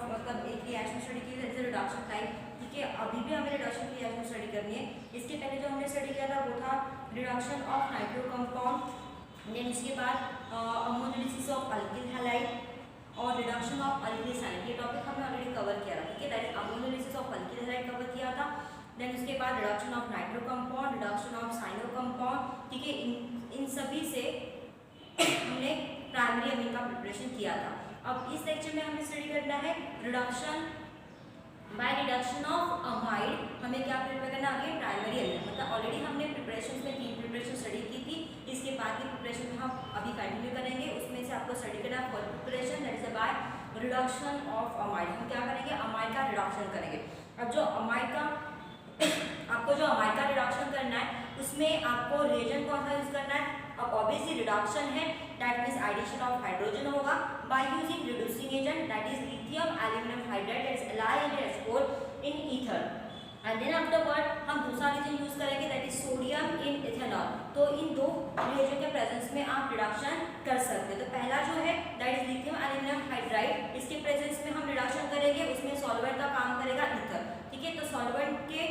Of मतलब एक reaction study की दैट इज रिडक्शन टाइप, ठीक है। अभी भी हमें रिडक्शन की रिएक्शन स्टडी करनी है। इसके पहले जो हमने स्टडी किया था वो था reduction of nitro compound, then उसके बाद अमोनोलिसिस ऑफ अल्किल हैलाइड और रिडक्शन ऑफ अल्किल सैलाइड। ये टॉपिक हमने ऑलरेडी कवर किया था, ठीक है। That is ammonolysis of alkyl halide cover किया था। देन उसके बाद reduction of nitro compound, reduction of cyano compound, ठीक है। इन सभी से हमने प्राइमरी अमीन का प्रिपरेशन किया था। अब इस लेक्चर में हमें स्टडी करना है reduction bye reduction of amide. हमें क्या प्रिपेयर करना है? प्राइमरी अमीन, मतलब ऑलरेडी हमने प्रिपरेशन में 3 प्रिपरेशन स्टडी की थी। इसके बाद की प्रिपरेशन हम अभी कंटिन्यू करेंगे। उसमें से आपको स्टडी करना है first preparation that is by reduction of amide. हम क्या करेंगे? अमाइड का रिडक्शन करेंगे। अब जो अमाइड का आपको जो अमाइड का रिडक्शन करना है उसमें आपको रिएजेंट कौन सा यूज करना है? अब ऑब्वियसली रिडक्शन है, that means addition of hydrogen होगा by using reducing agent that is lithium aluminium hydride that is LiNH4 in ether. And then afterward हम दूसरा रिएजेंट यूज करेंगे that is sodium in ethanol. तो इन दो reagent के presence में आप रिडक्शन कर सकते हैं। तो पहला जो है that is lithium aluminium hydride, इसके प्रेजेंस में हम रिडक्शन करेंगे, उसमें सॉल्वेंट का काम करेगा ईथर, ठीक है। तो सॉल्वेंट के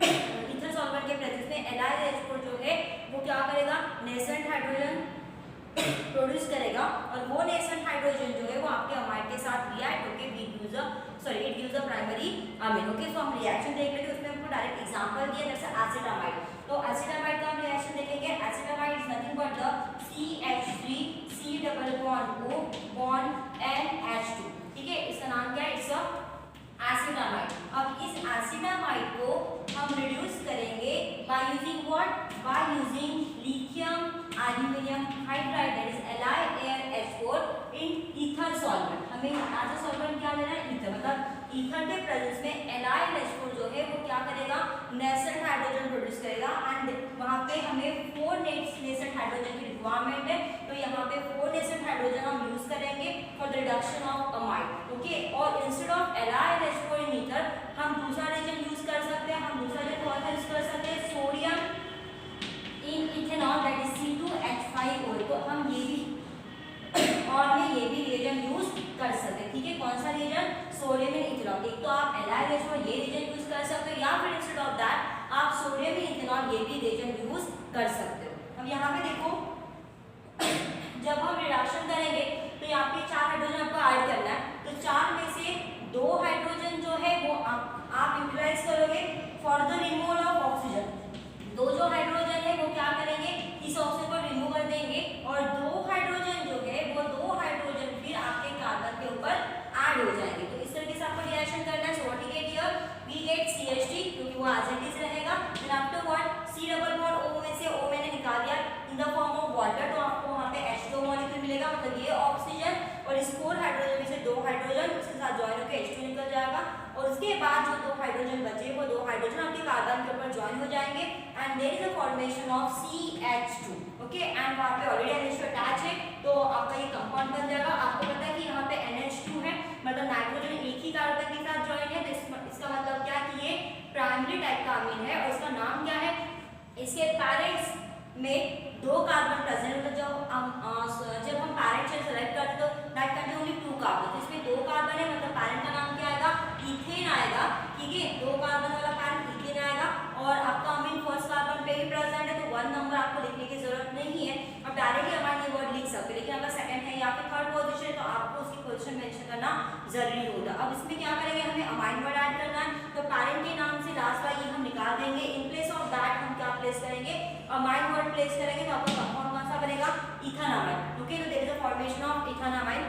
ईथर सॉल्वेंट के प्रेजेंस में LiNH4 जो है वो क्या करेगा? नेसेंट हाइड्रोजन प्रोड्यूस करेगा और वो नेसेंट हाइड्रोजन जो है वो आपके अमाइड के साथ रिएक्ट होकर it gives a primary amine. Okay, so हम रिएक्शन देख लेते हैं। उसमें हमको डायरेक्ट एग्जांपल दिया जैसे एसिटामाइड। तो एसिटामाइड का हम रिएक्शन देखेंगे। Acetamide is nothing but the CH3 C double bond O bond NH2, ठीक है। इसका नाम क्या है? It's a acetamide. अब इस एसिटामाइड को हम रिड्यूस करेंगे by using what? By using lithium aluminium hydride that is LiNH4 in ether solvent. हमें एज अ सॉल्वेंट क्या लेना है? ईथर। मतलब ईथर के प्रेजेंस में LiNH4 जो है वो क्या करेगा? नेसेंट हाइड्रोजन प्रोड्यूस करेगा एंड वहां पे हमें 4 नेसेंट हाइड्रोजन की रिक्वायरमेंट है। तो यहाँ पे 4 नेसेंट हाइड्रोजन हम यूज करेंगे for the reduction of amide, okay. और instead of LiNH4 in ether हम दूसरा रिएजेंट यूज कर सकते हैं। हम दूसरा रिएजेंट कौन सा यूज कर सकते हैं? Sodium in ethanol that is C2H5O। तो हम ये भी और में ये भी रिएजेंट यूज कर सकते हैं, ठीक है। कौन सा रिएजेंट? Sodium in ethanol. एक तो आप LiNH4 ये रिएजेंट यूज कर सकते हो या फिर इंस्टेड ऑफ दैट आप सोडियम इन इथेनॉल ये भी रिएजेंट यूज कर सकते हो। अब यहाँ पे देखो जब हम रिडक्शन करेंगे तो यहाँ पे 4 हाइड्रोजन आपको ऐड करना है। तो 4 में से 2 हाइड्रोजन जो है वो आप यूटिलाइज करोगे for the removal of oxygen. 2 जो हाइड्रोजन है वो क्या करेंगे? इस ऑक्सीजन को रिमूव कर देंगे और 2 हाइड्रोजन जो है वो 2 हाइड्रोजन फिर आपके कार्बन के ऊपर ऐड हो जाएंगे। तो इस तरीके से आपको रिएक्शन करना है। So what we get here? We get CH3 क्योंकि वो एज इट इज रहेगा। Then after what? C double bond O में से O मैंने निकाल दिया in the form of water. तो आपको वहां पे H2 मॉलिक्यूल मिलेगा, मतलब ये ऑक्सीजन और इस 4 हाइड्रोजन में से 2 हाइड्रोजन उसके साथ ज्वाइन होकर H2 निकल जाएगा और उसके बाद जो 2 हाइड्रोजन बचे वो 2 हाइड्रोजन आपके कार्बन के ऊपर ज्वाइन हो जाएंगे and there is a formation of CH2, okay. And वहां पे ऑलरेडी NH2 अटैच है तो आपका ये कंपाउंड बन जाएगा। आपको पता है कि यहाँ पे NH2 है, मतलब नाइट्रोजन एक ही कार्बन के साथ ज्वाइन है। तो इसका मतलब क्या कि ये प्राइमरी टाइप का अमीन है और इसका नाम क्या है? इसके पैरेंट्स में 2 कार्बन प्रेजेंट, मतलब जब हम पैरेंट चेन सेलेक्ट करते तो दैट कंटेन ओनली 2 कार्बन। तो इसमें 2 कार्बन है, मतलब पैरेंट का नाम क्या आएगा? ईथेन आएगा, ठीक है। 2 कार्बन वाला पैरेंट ईथेन आएगा और आपका अमीन फर्स्ट कार्बन पे ही प्रेजेंट है तो 1 नंबर आपको लिखने की जरूरत नहीं है। अब डायरेक्टली अमाइन ये वर्ड लिख सकते हैं, लेकिन अगर सेकंड है या फिर थर्ड पोजीशन है तो आपको उसकी पोजीशन मेंशन करना जरूरी होगा। अब इसमें क्या करेंगे? हमें अमाइन वर्ड ऐड करना है। तो पैरेंट के नाम से लास्ट वाला ये हम निकाल देंगे। इन प्लेस ऑफ दैट हम क्या प्लेस करेंगे? अमाइन वर्ड प्लेस करेंगे। तो आपका कंपाउंड कौन सा बनेगा? Ethanamide, okay. तो there is a formation of ethanamide.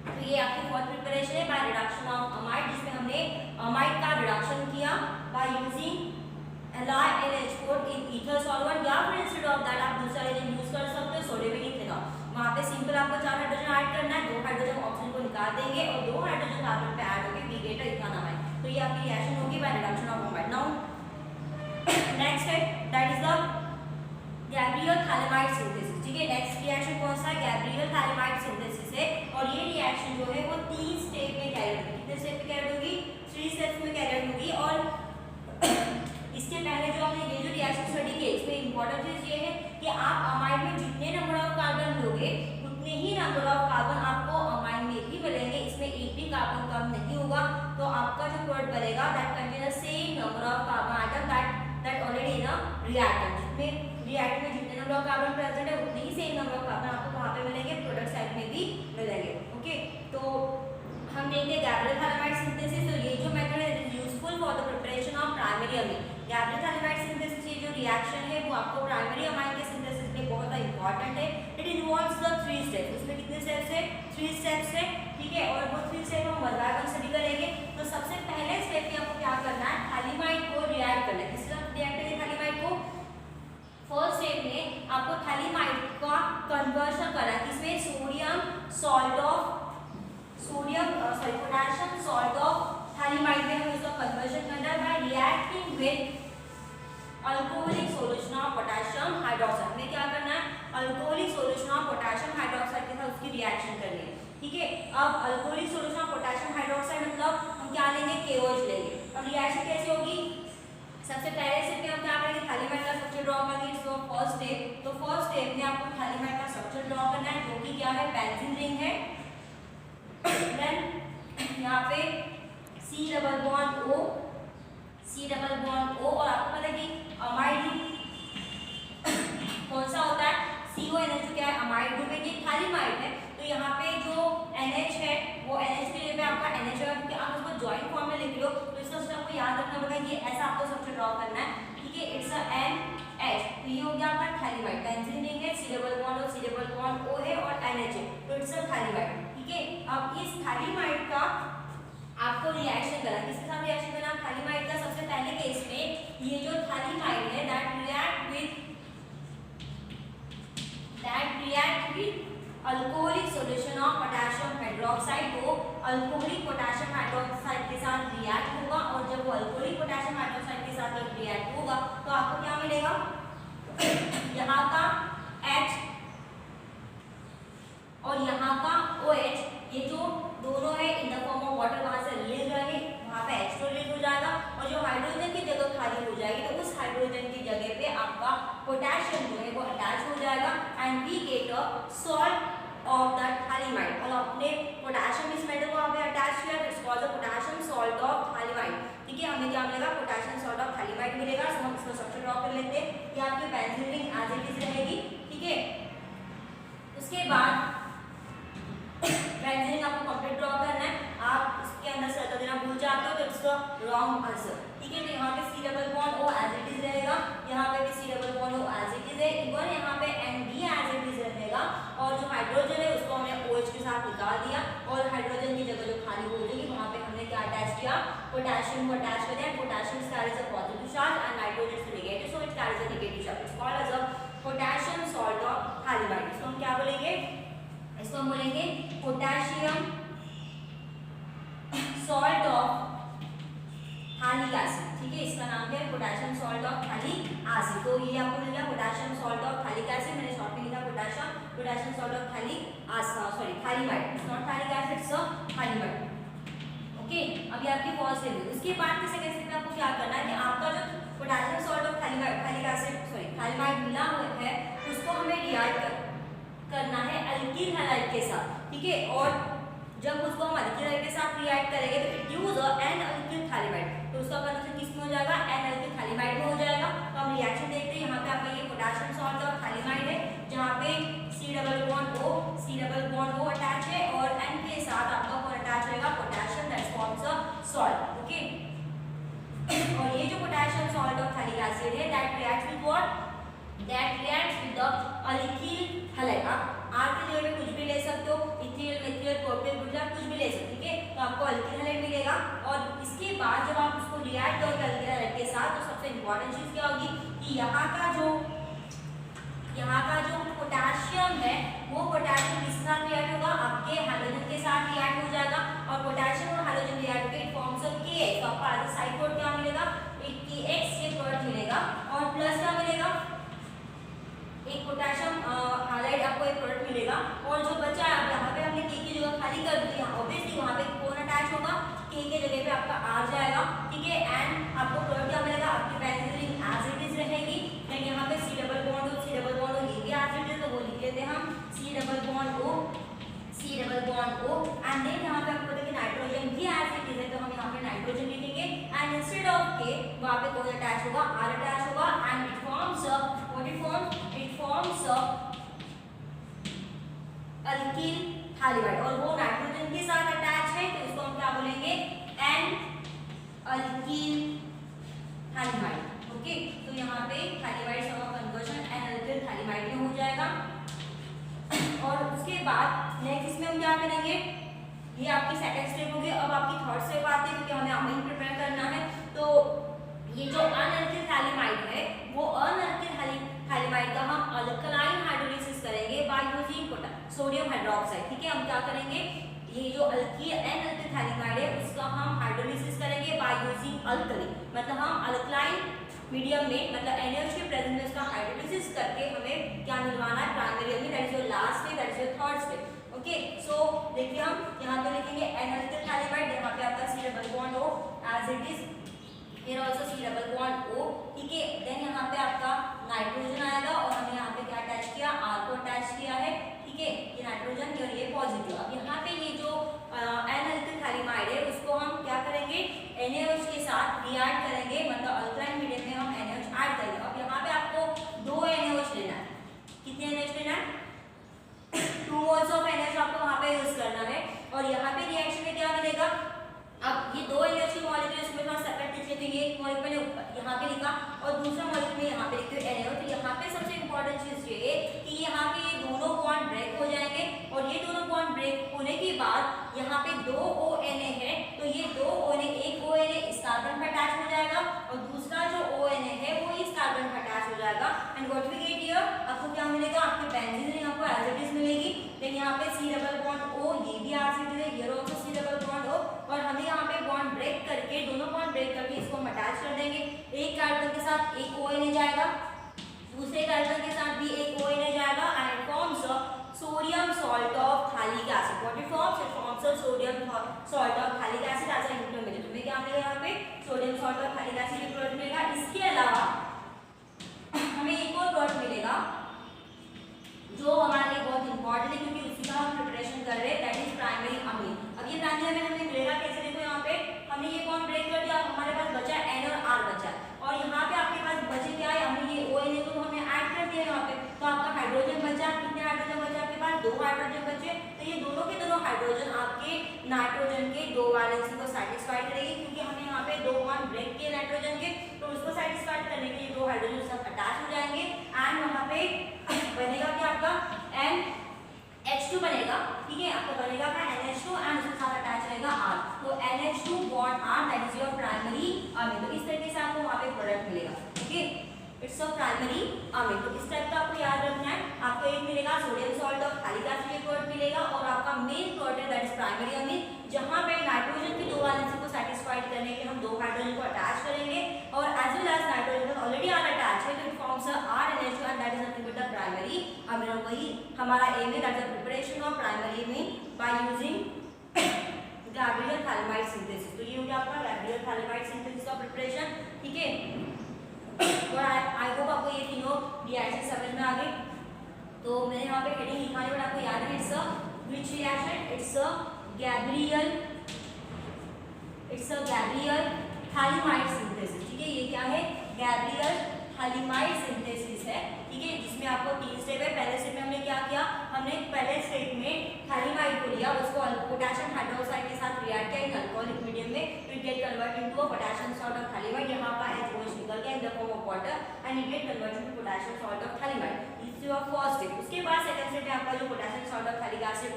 तो ये आपकी फोर्थ प्रिपरेशन है बाय रिडक्शन ऑफ अमाइड, जिसमें हमने अमाइड का रिडक्शन किया by using LiNH4 in ether solvent या फिर इंस्टेड ऑफ दैट आप दूसरा रिएजेंट यूज कर सकते हो सोडियम इन इथेनॉल। वहां पे सिंपल आपको 4 हाइड्रोजन ऐड करना है, 2 हाइड्रोजन ऑक्सीजन को निकाल देंगे और 2 हाइड्रोजन कार्बन पे ऐड होकर वी गेट इथेनामाइड। तो ये आपकी रिएक्शन होगी by reduction of amide. Now next है that is the Gabriel phthalimide synthesis, ठीक है। नेक्स्ट रिएक्शन कौन सा है? गैब्रियल थालेमाइड सिंथेसिस है और ये रिएक्शन जो है वो 3 स्टेप में कैरी होगी। कितने स्टेप में कैरी होगी? 3 स्टेप्स में कैरी होगी। और इसके पहले जो हमने ये जो रिएक्शन स्टडी की इसमें इंपॉर्टेंट चीज ये है कि आप अमाइड में जितने नंबर ऑफ कार्बन लोगे उतने ही नंबर ऑफ कार्बन आपको अमाइड में भी मिलेंगे। इसमें एक भी कार्बन कम नहीं होगा से, ठीक है। और वो 3 स्टेप हम बार बार स्टडी करेंगे। तो सबसे पहले स्टेप में आपको क्या करना है, थालीमाइड को रिएक्ट करना है। किसके साथ रिएक्ट करेंगे थालीमाइड को? फर्स्ट स्टेप में आपको थालीमाइड का कन्वर्शन करना है, किसमें? पोटेशियम सॉल्ट ऑफ थालीमाइड में हमें उसका कन्वर्शन करना है bye reacting with alcoholic solution of potassium hydroxide. में क्या करना है, alcoholic solution of potassium hydroxide के साथ उसकी रिएक्शन करनी है, ठीक है। अब alcoholic solution of potassium hydroxide मतलब हम क्या लेंगे, KOH लेंगे। अब रिएक्शन कैसे होगी? सबसे पहले स्टेप में हम क्या करेंगे, थालीमाइड का स्ट्रक्चर ड्रॉ करेंगे। सो फर्स्ट स्टेप, तो फर्स्ट स्टेप में आपको थालीमाइड का स्ट्रक्चर ड्रॉ करना है, जो कि क्या है, बेंजीन रिंग है। देन यहाँ पे C डबल बॉन्ड O और आपको पता है कि अमाइड कौन सा होता है, CONH क्या है, अमाइड ग्रुप है, ये थालीमाइड है। तो यहाँ पे जो NH है वो NH के लिए पे आपका NH है, क्योंकि आप उसको जॉइंट फॉर्म में लिख लो तो इसका स्ट्रक्चर आपको याद रखना पड़ेगा, ये ऐसा आपको स्ट्रक्चर ड्रॉ करना है, ठीक है। इट्स अ NH, तो ये हो गया आपका थालीमाइड। बेंजीन रिंग है, C डबल बॉन्ड O है और NH है, तो इट्स अ थालीमाइड, ठीक है। अब इस थालीमाइड का आपको रिएक्शन करना, किसके साथ रिएक्शन करना, थालीमाइड का। सबसे पहले केस में ये जो थालीमाइड है that react with alcoholic solution of potassium hydroxide, को अल्कोहलिक पोटेशियम हाइड्रोक्साइड के साथ रिएक्ट होगा। और जब वो अल्कोहलिक पोटेशियम हाइड्रोक्साइड के साथ जब रिएक्ट होगा तो आपको क्या मिलेगा, यहाँ का H और यहाँ का OH, ये जो दोनों है इन द फॉर्म ऑफ वाटर वहां से रिलीज होंगे, वहां पे H2 रिलीज हो जाएगा और जो हाइड्रोजन की जगह खाली हो जाएगी तो उस हाइड्रोजन की जगह पे आपका पोटेशियम जो है वो अटैच हो जाएगा and we get a salt of the phthalimide. और अपने पोटेशियम इस मेटल को वहां पे अटैच किया, it's called the potassium salt of phthalimide, ठीक है। हमें क्या मिलेगा, पोटेशियम सॉल्ट ऑफ थालीमाइड मिलेगा। सो हम इसका स्ट्रक्चर ड्रॉ कर लेते हैं। ये आपकी benzene ring as it is रहेगी, ठीक है। उसके बाद बेंजीन रिंग आपको कंप्लीट ड्रॉ करना है। आप इसके अंदर सर्कल देना भूल जाते हो तो इट्स द रॉन्ग आंसर, ठीक है। तो यहाँ पे C double bond O as it is रहेगा, यहाँ पे भी C double bond O as it is है, इवन यहाँ पे NB एज इट इज रहेगा। और जो हाइड्रोजन है उसको हमने OH के साथ निकाल दिया और हाइड्रोजन की जगह जो खाली हो जाएगी वहाँ पे हमने क्या अटैच किया, पोटेशियम को अटैच कर दिया। Potassium carries a positive charge and nitrogen is negative, so it carries a negative charge, it's called as a potassium salt of phthalimide. इसको हम क्या बोलेंगे, इसको हम बोलेंगे potassium salt of phthalic acid, ठीक है। इसका नाम क्या है, potassium salt of phthalic acid. तो ये आपको मिल गया potassium salt of phthalic acid, मैंने शॉर्ट में लिखा potassium salt of phthalic acid, थालीमाइड, it's not phthalic acid, it's a phthalimide, okay. अभी आपकी फर्स्ट है। उसके बाद किसी कैसे में आपको क्या करना है कि आपका जो potassium salt of phthalic acid थालीमाइड मिला हुआ है उसको हमें रिएक्ट करना है अल्किल हैलाइड के साथ, ठीक है। और जब उसको हम अल्किल हैलाइड के साथ रिएक्ट करेंगे तो इट गिव्स एन अल्किल थालीमाइड, तो उसका कन्वर्जन किस में हो जाएगा, एन अल्किल थालीमाइड में हो जाएगा। तो हम रिएक्शन देखते हैं। यहाँ पे आपका ये पोटेशियम सॉल्ट ऑफ थालीमाइड है जहाँ पे C double bond O attach है और N के साथ आपका कौन अटैच रहेगा, potassium, that forms a salt, okay. और ये जो potassium salt of phthalic acid है that reacts with what, that reacts with the alkyl halide. आप R की जगह पे कुछ भी ले सकते हो, इथाइल, मिथाइल, प्रोपेन, ब्यूटान, कुछ भी ले सकते हो, ठीक है। तो आपको अल्किल हैलाइड मिलेगा। और इसके बाद जब आप उसको रिएक्ट करोगे अल्किल हैलाइड के साथ तो सबसे इंपॉर्टेंट चीज क्या होगी कि यहाँ का जो पोटेशियम है वो पोटेशियम किसके साथ रिएक्ट होगा, आपके हाइड्रोजन के साथ रिएक्ट हो जाएगा। और पोटेशियम और हाइड्रोजन रिएक्ट करके इट फॉर्म्स अ KX। तो आपको आगे साइड कोड क्या मिलेगा, एक KX ये प्रोडक्ट मिलेगा और प्लस क्या मिलेगा, एक पोटेशियम हाइलाइड आपको एक प्रोडक्ट मिलेगा। और जो बचा है यहाँ पे हमने K की जगह खाली कर दी, ऑब्वियसली वहाँ पे कौन अटैच होगा, K के जगह पे आपका R जाएगा, ठीक है। एंड आपको प्रोडक्ट क्या मिलेगा, आपकी benzene ring as it is रहेगी। देन यहाँ पे C डबल बॉन्ड O ये भी एज इट इज, तो वो लिख लेते हैं हम C double bond O and then यहाँ पे आपको देखिए नाइट्रोजन भी एज इट इज है, तो हम यहाँ पे नाइट्रोजन लिखेंगे एंड इंस्टेड ऑफ K वहाँ पे कौन अटैच होगा, R अटैच होगा एंड इट फॉर्म्स अल्किल थालीमाइड। और वो नाइट्रोजन के साथ अटैच है तो इसको हम क्या बोलेंगे, एन अल्किल थालीमाइड, ओके। तो यहाँ पे थालीमाइड का कन्वर्जन एन अल्किल थालीमाइड में हो जाएगा। और उसके बाद नेक्स्ट इसमें हम क्या करेंगे, ये आपकी सेकंड स्टेप होगी। अब आपकी थर्ड स्टेप आती है क्योंकि हमें अमीन प्रिपेयर करना है। तो ये जो अनअल्किल हैलिमाइड है वो अनअल्किल हैलिमाइड का हम अल्कलाइन हाइड्रोलिसिस करेंगे बाय यूजिंग सोडियम हाइड्रोक्साइड। ठीक है, हम क्या करेंगे, ये जो अनअल्किल हैलिमाइड है उसका हम हाइड्रोलिसिस करेंगे बाय यूजिंग अल्कली, मतलब हम अल्कलाइन मीडियम में मतलब NaOH के प्रेजेंस में उसका हाइड्रोलिसिस करके हमें क्या मिलवाना है, primary amine, that is your last step, that is your third step. Okay, so देखिए हम यहाँ पे लिखेंगे एनालिटिकल हैलिमाइड, यहाँ पे आपका C double bond O as it is, here also C double bond O। ठीक है, देन यहाँ पे आपका नाइट्रोजन आएगा और हमने यहाँ पे क्या अटैच किया, R को अटैच किया है। ठीक है, ये नाइट्रोजन और ये पॉजिटिव। अब यहाँ पे ये जो एनालिटिकल हैलिमाइड है उसको हम क्या करेंगे, NaOH के साथ रिएक्ट करेंगे, मतलब अल्कलाइन मीडियम में हम NaOH ऐड करेंगे। अब यहाँ पे आपको 2 NaOH लेना है, कितने NaOH लेना है, 2 मोल्स ऑफ NaOH आपको वहां पे यूज करना है। और यहाँ पे रिएक्शन में क्या मिलेगा, अब ये 2 NaOH की मॉलिक्यूल इसमें थोड़ा सेपरेट लिख लेते हैं, एक मॉलिक्यूल मैंने यहाँ पे लिखा और दूसरा मॉलिक्यूल में यहाँ पे लिखते हैं NaOH। तो यहाँ पे सबसे इंपॉर्टेंट चीज ये है कि यहाँ पे ये दोनों बॉन्ड ब्रेक हो जाएंगे और ये दोनों बॉन्ड ब्रेक होने के बाद यहाँ पे 2 ONA है, तो ये 2 ONA, एक ONA इस कार्बन पर अटैच हो जाएगा और दूसरा जो ONA है वो इस कार्बन पर अटैच हो जाएगा। And what we get here, आपको क्या मिलेगा, आपकी बेंजीन रिंग आपको एज इट इज मिलेगी। लेकिन यहाँ पे C डबल बॉन्ड O, ये भी एज इट इज है, here also C double bond O, और हमें यहाँ पे बॉन्ड ब्रेक करके, दोनों बॉन्ड ब्रेक करके इसको हम अटैच कर देंगे। एक कार्बन के साथ एक ONA जाएगा, दूसरे कार्बन के साथ भी एक ONA जाएगा and it forms sodium salt of phthalic acid. What it forms, it forms a sodium salt of phthalic acid as a intermediate. तुम्हें क्या मिलेगा यहाँ पे, sodium salt of phthalic acid की प्रोडक्ट मिलेगा। इसके अलावा हमें एक और प्रोडक्ट मिलेगा जो हमारे लिए बहुत इंपॉर्टेंट है क्योंकि उसी का हम प्रिपरेशन कर रहे हैं, दैट इज प्राइमरी अमीन। अब ये प्राइमरी अमीन हमें मिलेगा कैसे, देखो यहाँ पे हमने ये बॉन्ड ब्रेक कर दिया, हमारे पास बचा N और R बचा और यहाँ पे आपके पास बचे क्या है, हमने ये ONA को हमने ऐड कर दिया यहाँ पे, तो आपका हाइड्रोजन बचा, कितने हाइड्रोजन बचे आपके पास, 2 हाइड्रोजन बचे। तो ये दोनों के दोनों हाइड्रोजन आपके नाइट्रोजन के 2 वैलेंसी को सेटिस्फाई करेगी क्योंकि हमने यहाँ पे 2 बॉन्ड ब्रेक किए नाइट्रोजन के, तो उसको सेटिस्फाई करने के लिए 2 हाइड्रोजन सब अटैच हो जाएंगे एंड वहाँ पे बनेगा क्या आपका NH2 बनेगा। ठीक है, आपको बनेगा आपका NH2 एंड उसके साथ अटैच रहेगा R, तो NH2 bond R, that is your primary amine. तो इस तरीके से आपको वहाँ पे प्रोडक्ट मिलेगा। ठीक है, इट्स अ प्राइमरी अमीन। तो इस टाइप का आपको याद रखना है। आपको एक मिलेगा sodium salt of phthalic acid product मिलेगा और आपका मेन प्रोडक्ट है दैट इज प्राइमरी अमीन, जहां पे नाइट्रोजन की 2 वैलेंसी को सेटिस्फाइड करने के लिए हम 2 हाइड्रोजन को अटैच करेंगे और as well as nitrogen already are attach है, तो इट फॉर्म्स अ RNH2 and that is nothing but the primary amine. और वही हमारा एम है, that is the preparation of primary amine by using Gabriel phthalimide synthesis. तो ये हो गया आपका गैब्रियल हैलिमाइड सिंथेसिस का प्रिपरेशन। ठीक है, और आई होप आपको ये तीनों रिएक्शन समझ में आ गई। तो मैंने यहाँ पे हेडिंग लिखा है बट आपको याद है, it's a which reaction, it's a Gabriel phthalimide synthesis. ठीक है, ये क्या है, गैब्रियल हैलिमाइड सिंथेसिस है। ठीक है, जिसमें आपको 3 स्टेप है। पहले स्टेप में हमने क्या किया, हमने पहले स्टेप में हैलिमाइड को लिया, उसको पोटेशियम हाइड्रोक्साइड के साथ रिएक्ट किया इन अल्कोहलिक मीडियम में, it get convert into a potassium salt of phthalimide. यहाँ का NaOH निकल गया in the form of water and it get converted to potassium salt of phthalimide. This is your first step. उसके बाद second step में आपका जो potassium salt of phthalic acid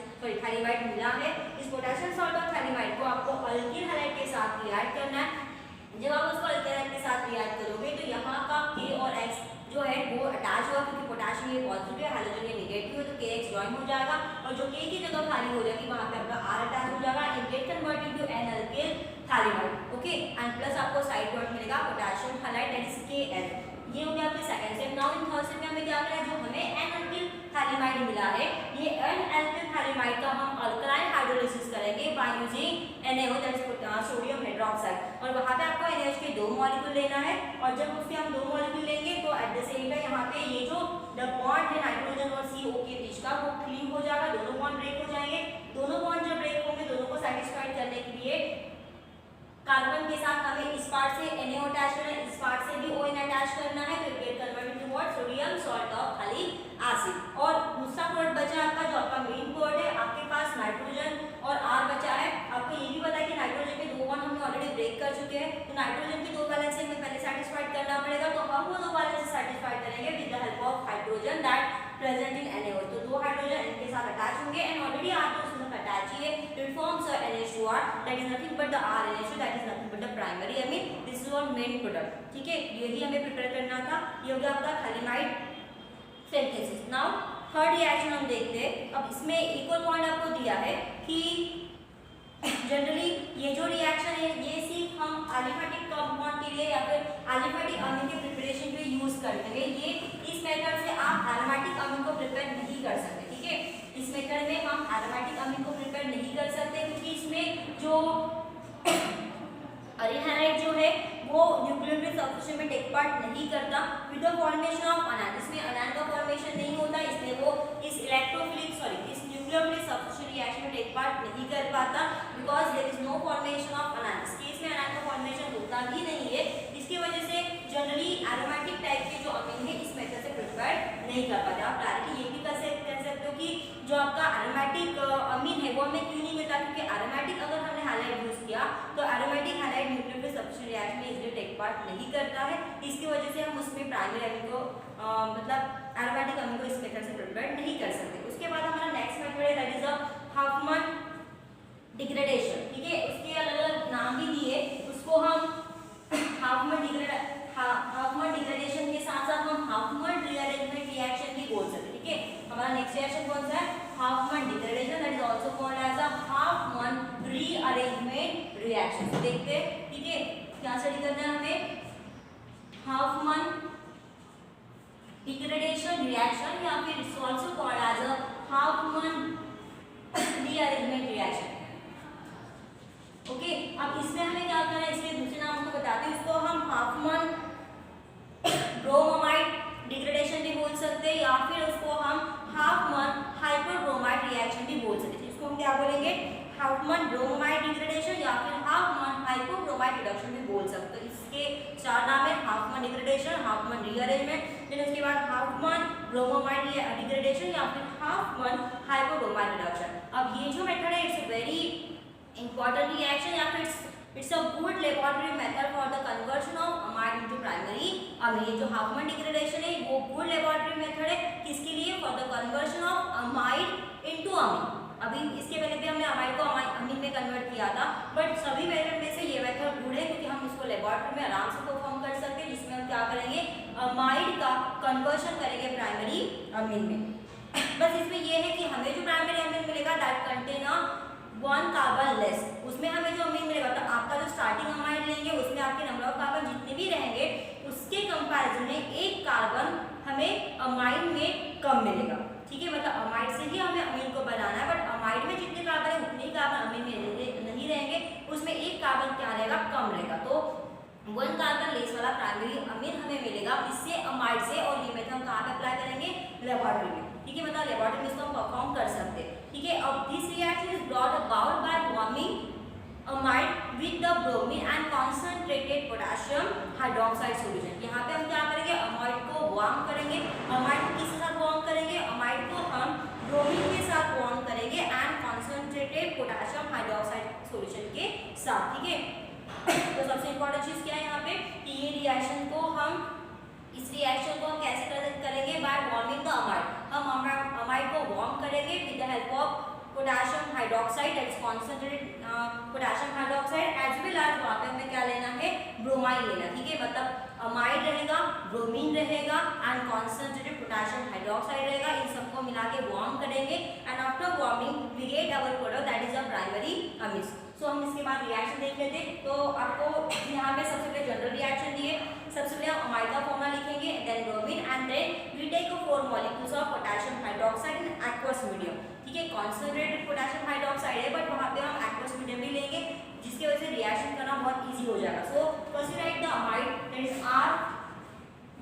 phthalimide मिला है, इस पोटेशियम सॉल्ट ऑफ हैलिमाइड को आपको अल्किल हैलाइड के साथ रिएक्ट करना है। जब आप उसको अल्किल हैलाइड के साथ रिएक्ट करोगे तो यहाँ का K और X जो है वो अटैच होगा क्योंकि पोटेशियम ये पॉजिटिव है, हाइड्रोजन ये नेगेटिव है, तो KX ज्वाइन हो जाएगा और जो K की जगह खाली हो जाएगी वहां पे आपका R अटैच हो जाएगा and get converted to N alkyl phthalimide. Okay, and plus आपको साइड प्रोडक्ट मिलेगा potassium halide that is KF। ये हो गया आपके second step. Now in third step में हमें क्या करना है, जो हमें N अल्किल हैलिमाइड मिला है, ये N अल्किल हैलिमाइड का हम अल्कलाइन हाइड्रोलिसिस करेंगे by using NaO that is sodium hydroxide. और वहां पे आपको NaOH के 2 मॉलिक्यूल लेना है और जब उसके हम 2 मॉलिक्यूल लेंगे तो एट द सेम टाइम यहाँ पे ये जो द बॉन्ड है नाइट्रोजन और CO के बीच का वो क्लीन हो जाएगा, दोनों बॉन्ड ब्रेक हो जाएंगे। दोनों बॉन्ड जब ब्रेक होंगे, दोनों को सेटिस्फाइड करने के लिए कार्बन के साथ हमें इस पार्ट से NaO अटैच करना है, इस पार्ट से भी ON अटैच करना है, फिर get converted to what, sodium salt of phthalic acid. और दूसरा प्रोडक्ट बचा आपका जो आपका मेन प्रोडक्ट है, आपके पास नाइट्रोजन और R बचा है। आपको ये भी पता है कि नाइट्रोजन के 2 बॉन्ड हमने ऑलरेडी ब्रेक कर चुके हैं, तो नाइट्रोजन की 2 वैलेंसी हमें पहले सेटिस्फाइड करना पड़ेगा, तो हम वो 2 वैलेंसी सेटिस्फाइड करेंगे with the help of hydrogen that present in NaO। तो 2 हाइड्रोजन N के साथ अटैच होंगे एंड ऑलरेडी R तो उसमें अटैच ही है, short, that is nothing but the RNA, that is nothing but the primary amine. This is our main product. ठीक है, यही हमें प्रिपेयर करना था. ये हो गया आपका थालिमाइड सिंथेसिस. नाउ थर्ड रिएक्शन हम देखते हैं. अब इसमें एक और पॉइंट आपको दिया है कि जनरली ये जो रिएक्शन है ये सिर्फ हम एलिफेटिक कंपाउंड के लिए या फिर एलिफेटिक अमीन के प्रिपरेशन के लिए यूज करते हैं. ये इस मेथड से आप एरोमेटिक अमीन को प्रिपेयर नहीं कर सकते. ठीक है, इस मेथड में हम एरोमेटिक अमीन को प्रिपेयर नहीं कर सकते क्योंकि इसमें जो अरीन हैलाइड जो है वो न्यूक्लियोफिलिक सब्स्टिट्यूशन में टेक पार्ट नहीं करता. विद द फॉर्मेशन ऑफ अनान, इसमें अनान का फॉर्मेशन नहीं होता, इसलिए वो इस इस न्यूक्लियोफिलिक सब्स्टिट्यूशन रिएक्शन में टेक पार्ट नहीं कर पाता because there is no formation of anion. इस केस में अनान का फॉर्मेशन होता ही नहीं है. इसकी वजह से जनरली एरोमेटिक टाइप के जो अमीन है इस मेथड से प्रिपेयर नहीं कर पाते. आप डायरेक्टली ये भी कह सकते हो कि जो आपका एरोमेटिक अमीन है वो हमें क्यों नहीं मिलता, क्योंकि एरोमेटिक अगर हमने हैलाइड यूज किया तो aromatic halide nucleophilic substitution reaction में इसलिए टेक पार्ट नहीं करता है. इसकी वजह से हम उसमें प्राइमरी अमीन को मतलब एरोमेटिक अमीन को इस मेथड से प्रिपेयर नहीं कर सकते. उसके बाद हमारा नेक्स्ट मेथड है that is the Hopman degradation. ठीक है, उसके अलग अलग नाम भी दिए. उसको हम हाफमैन डिग्रेडेशन के साथ साथ हम हाफमैन रीअरेंजमेंट रिएक्शन भी बोल सकते हैं. ठीक है, हमारा नेक्स्ट रिएक्शन कौन सा है? Hofmann degradation, that is also called as a Hofmann rearrangement reaction. देखते हैं. ठीक है, क्या स्टडी करना है हमें? हाफमैन डिग्रेडेशन रिएक्शन या फिर it's also called as a Hofmann rearrangement reaction. Okay, अब इसमें हमें क्या करना है, इसके दूसरे नाम को बताते हैं. इसको हम हाफमैन ब्रोमाइड डिग्रेडेशन भी बोल सकते हैं या फिर उसको हम हाफमैन हाइपरब्रोमाइड रिएक्शन भी बोल सकते हैं. इसको हम क्या बोलेंगे? हाफमैन ब्रोमाइड डिग्रेडेशन या फिर हाफमैन हाइपरब्रोमाइड रिडक्शन भी बोल सकते हैं. इसके चार नाम है: हाफमैन डिग्रेडेशन, हाफमैन रीअरेंजमेंट, फिर उसके बाद हाफमैन ब्रोमाइड डिग्रेडेशन या फिर हाफमैन हाइपरब्रोमाइड रिडक्शन. अब ये जो मेथड है इट्स वेरी important reaction या फिर it's a good laboratory method for the conversion of amide into primary amine. ये जो हाफमैन डिग्रेडेशन है वो good laboratory method है किसके लिए? for the conversion of amide into amine. अभी इसके पहले भी हमने अमाइड को अमीन में कन्वर्ट किया था, बट सभी मेथड में से ये मेथड गुड है क्योंकि हम इसको लेबोरेटरी में आराम से परफॉर्म कर सकते हैं, जिसमें हम क्या करेंगे? अमाइड का कन्वर्शन करेंगे प्राइमरी अमीन में. बस इसमें यह है कि हमें जो प्राइमरी अमीन मिलेगा that contain one carbon less. उसमें हमें जो अमीन मिलेगा तो आपका जो स्टार्टिंग अमाइड लेंगे उसमें आपके नंबर ऑफ कार्बन जितने भी रहेंगे उसके कंपैरिजन में एक कार्बन हमें अमाइड में कम मिलेगा. ठीक है, मतलब अमाइड से ही हमें अमीन को बनाना है, बट अमाइड में जितने कार्बन है उतने ही कार्बन अमीन में नहीं रहेंगे, उसमें एक कार्बन क्या रहेगा? कम रहेगा. तो वन कार्बन लेस वाला प्राइमरी अमीन हमें मिलेगा इससे अमाइड से. और ये मेथड हम कहाँ पे अप्लाई करेंगे? लेबोरेटरी में. ठीक है, मतलब लेबोरेटरी में इसको हम परफॉर्म कर सकते हैं. ठीक है, अब this reaction is brought about by warming amide with the bromine and concentrated potassium hydroxide solution. यहाँ पे हम क्या करेंगे? अमाइड को वार्म करेंगे. अमाइड को किसके साथ वार्म करेंगे? अमाइड को हम ब्रोमीन के साथ वार्म करेंगे and concentrated potassium hydroxide solution के साथ. ठीक है, तो सबसे इंपॉर्टेंट चीज क्या है यहाँ पे कि ये रिएक्शन को हम इस रिएक्शन को हम कैसे करेंगे? By warming the amide. हम अमाइड को वार्म करेंगे with the help of potassium hydroxide, that is concentrated potassium hydroxide, as well as वहाँ पे हमें क्या लेना है? ब्रोमाइन लेना. ठीक है, मतलब अमाइड रहेगा, ब्रोमीन रहेगा एंड कॉन्सनट्रेटेड पोटेशियम हाइड्रोक्साइड रहेगा. इन सबको मिला के वार्म करेंगे and after warming we get our product that is a primary amine. So हम इसके बाद रिएक्शन देख लेते हैं. तो आपको यहाँ पे सबसे पहले जनरल रिएक्शन दिए. सबसे पहले हम अमाइड का फॉर्मूला लिखेंगे, then bromine and then we take 4 molecules of potassium hydroxide in aqueous medium. ठीक है, कॉन्सनट्रेटेड पोटेशियम हाइड्रोक्साइड है बट वहाँ पे हम एक्वस मीडियम भी लेंगे जिसकी वजह से रिएक्शन करना बहुत इजी हो जाएगा. So first right the amide that is R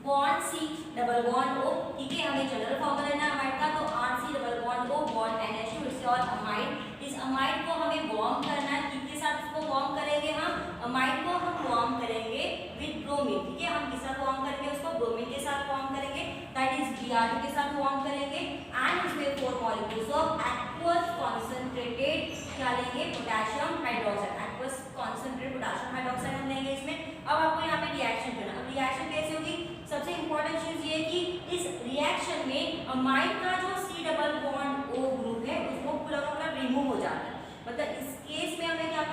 bond C double bond O. ठीक है, हमें जनरल फॉर्मूला लेना है अमाइड का, तो RC double bond O bond NH2 it's और अमाइड. इस अमाइड को हमें वार्म करना है. किसके साथ इसको वार्म करेंगे? हम अमाइड को हम वार्म करेंगे विद ब्रोमीन. ठीक है, हम किस साथ वार्म करेंगे? उसको ब्रोमीन के साथ वार्म करेंगे, दैट इज Br2 के साथ वार्म करेंगे एंड उसमें 4 मॉलिक्यूल्स ऑफ एक्वस कॉन्सनट्रेटेड क्या लेंगे? Potassium hydroxide. Aqueous concentrated potassium hydroxide हम लेंगे इसमें. अब आपको यहाँ पे रिएक्शन करना. अब रिएक्शन कैसे होगी? सबसे इंपॉर्टेंट चीज ये है कि इस रिएक्शन में अमाइड का जो C double bond O group है उसको पूरा का पूरा रिमूव हो जाता है. मतलब इस केस में हमें क्या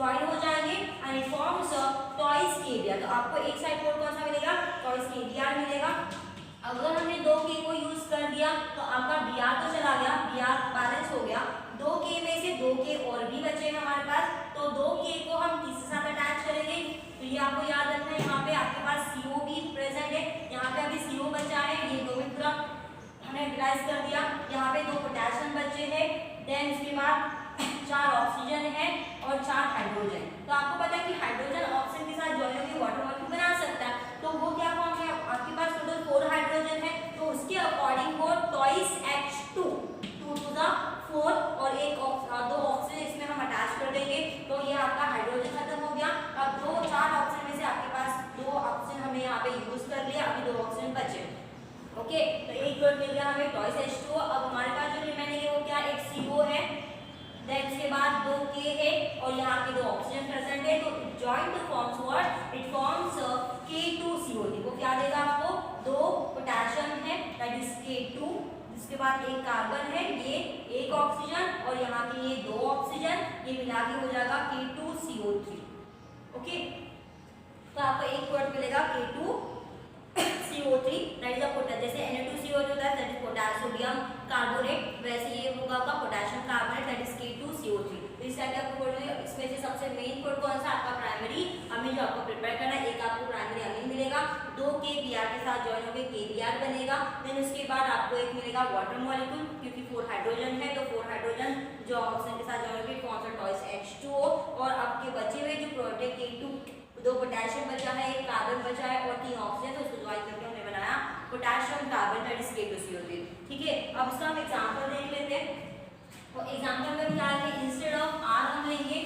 ज्वाइन हो जाएंगे and it forms twice KBr। तो आपको एक साइड कोड कौन सा मिलेगा, टॉइस KBr मिलेगा। अगर हमने 2K को यूज कर दिया तो आपका Br तो चला गया, Br बैलेंस हो गया, 2K में से 2K और भी बचे हैं हमारे पास, तो 2K को हम किसके साथ अटैच करेंगे, तो ये आपको याद रखना है, यहाँ पे आपके पास CO भी प्रेजेंट है, यहाँ पे अभी CO बचा है, ये 2 में पूरा हमने यूटिलाइज कर दिया, यहाँ पे 2 पोटेशियम बचे हैं, देन उसके बाद 4 ऑक्सीजन है और 4 हाइड्रोजन। तो आपको पता है कि हाइड्रोजन ऑक्सीजन के साथ ज्वाइन होकर वाटर मॉलिक्यूल बना सकता है, तो वो क्या फॉर्म है, आपके पास टोटल 4 हाइड्रोजन है, तो उसके अकॉर्डिंग वो टॉइस H2 2 to the 4 और एक 2 ऑक्सीजन इसमें हम अटैच कर देंगे, तो ये आपका हाइड्रोजन खत्म हो गया। अब 4 ऑक्सीजन में से आपके पास 2 ऑक्सीजन हमने यहाँ पे यूज कर लिया, अभी 2 ऑक्सीजन बचे। ओके, तो एक जोड़ मिल गया हमें टॉइस H2। अब हमारे पास जो रिमेनिंग है वो क्या, एक CO है, देन उसके बाद 2K है और यहाँ के 2 ऑक्सीजन प्रेजेंट है, तो joint forms what, it forms K2CO3। वो क्या देगा आपको, 2 पोटेशियम है दैट इज K2, इसके बाद एक कार्बन है, ये एक ऑक्सीजन और यहाँ के ये 2 ऑक्सीजन, ये मिला के हो जाएगा K2CO3। ओके, तो आपको एक वर्ड मिलेगा K2CO3 that is a potassium, जैसे Na2CO होता है दैट इज पोटेशियम कार्बोनेट, वैसे ये होगा आपका potassium carbonate that is K2CO3। तो इस टाइप आपको कोड मिलेगा, इसमें से सबसे मेन कोड कौन सा, आपका प्राइमरी अमीन जो आपको प्रिपेयर करना है, एक आपको प्राइमरी अमीन मिलेगा, 2K Br के साथ ज्वाइन होकर KBr बनेगा, देन उसके बाद आपको एक मिलेगा वाटर मॉलिक्यूल, क्योंकि 4 हाइड्रोजन है तो 4 हाइड्रोजन जो ऑक्सीजन के साथ ज्वाइन होकर कौन सा टॉइस H2O, और आपके बचे हुए जो प्रोडक्ट K2 2 पोटेशियम बचा है, एक कार्बन बचा है और 3 ऑक्सीजन, तो उसको ज्वाइन करके हमने बनाया potassium carbon that is K2CO3। ठीक है, अब इसका हम एग्जांपल देख लेते हैं। तो एग्जांपल में क्या है, इंस्टेड ऑफ R हम लेंगे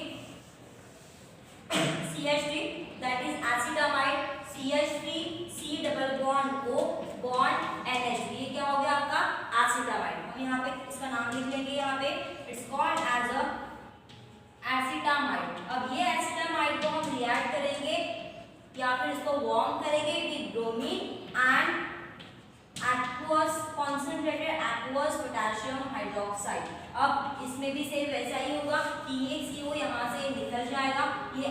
CH3 that is acetamide, CH3 C double bond O bond NH3, ये क्या हो गया आपका एसिटामाइड। हम यहाँ पे इसका नाम लिख लेंगे, यहाँ पे it's called as a acetamide. अब ये एसिटामाइड को हम रिएक्ट करेंगे या फिर इसको वार्म करेंगे with bromine and aqueous concentrated aqueous potassium hydroxide। अब इसमें भी सेम वैसा ही होगा कि ये CO यहाँ से निकल जाएगा, ये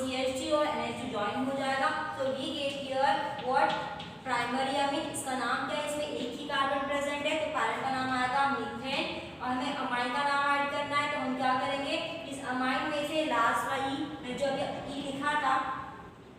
CH3 और NH2 ज्वाइन हो जाएगा, तो we get here what, primary amine. इसका नाम क्या है, इसमें एक ही कार्बन प्रेजेंट है, तो पैरेंट का नाम आएगा मीथेन और हमें अमाइन का नाम ऐड करना है, तो हम क्या करेंगे, इस अमाइन में से लास्ट वाला E जो अभी E लिखा था,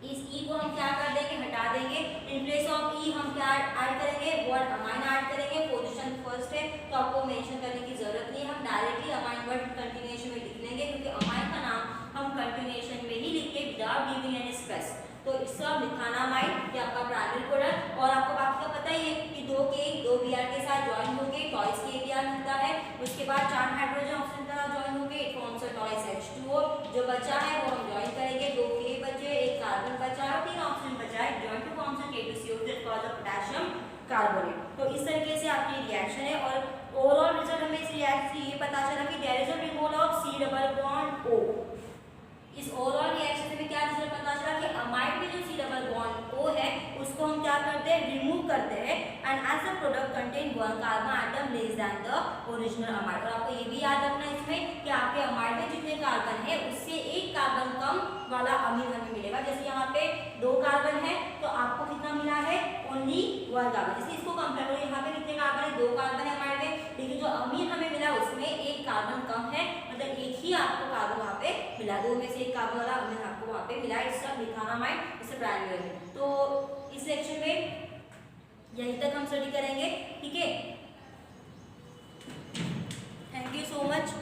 इस E को हम क्या कर देंगे, हटा देंगे, इन प्लेस ऑफ E हम क्या ऐड करेंगे, वर्ड अमाइन ऐड करेंगे, पोजीशन फर्स्ट है तो आपको मेंशन करने की जरूरत नहीं है, हम डायरेक्टली अमाइन वर्ड कंटिन्यूएशन में लिख लेंगे, क्योंकि अमाइन का नाम हम कंटिन्यूएशन में ही लिखते विदाउट गिविंग एनी स्पेस। तो इसका मिथानामाइड ये आपका प्राइमरी प्रोडक्ट, और आपको बाकी का पता ही है कि 2K 2 Br के साथ ज्वाइन होके टॉइस KBr मिलता है, उसके बाद 4 हाइड्रोजन ऑक्सीजन के साथ ज्वाइन होके it forms a toys H2O। जो बचा है वो हम ज्वाइन करेंगे, 2K बचे, एक कार्बन बचा है और 3 ऑक्सीजन बचा है, join two forms a K2CO3 that called the potassium carbonate. तो इस तरीके से आपकी रिएक्शन है, और ओवरऑल रिजल्ट हमें इस रिएक्शन से ये पता चला कि there is a removal of C double bond O। इस ओवरऑल रिएक्शन से क्या रिजल्ट पता चला कि अमाइड में जो C डबल बॉन्ड O है उसको हम क्या करते हैं, रिमूव करते हैं, and as the product contain 1 carbon atom less than the original amide. और आपको ये भी याद रखना है इसमें कि आपके अमाइड में जितने कार्बन है उससे एक कार्बन कम वाला अमीन हमें मिलेगा। जैसे यहाँ पे 2 कार्बन है तो आपको कितना मिला है, ओनली 1 कार्बन। जैसे इसको कंपेयर करो, यहाँ पे कितने कार्बन है, 2 कार्बन है अमाइड में, लेकिन जो अमीन हमें मिला उसमें एक कार्बन कम है, मतलब एक ही आपको कार्बन वहाँ पे मिला, 2 में से एक कार्बन वाला अमीन आपको वहाँ पे मिला, इसका मिथानामाइड, इससे प्राइमरी। तो इस सेक्शन में यहीं तक हम स्टडी करेंगे, ठीक है। Thank you so much.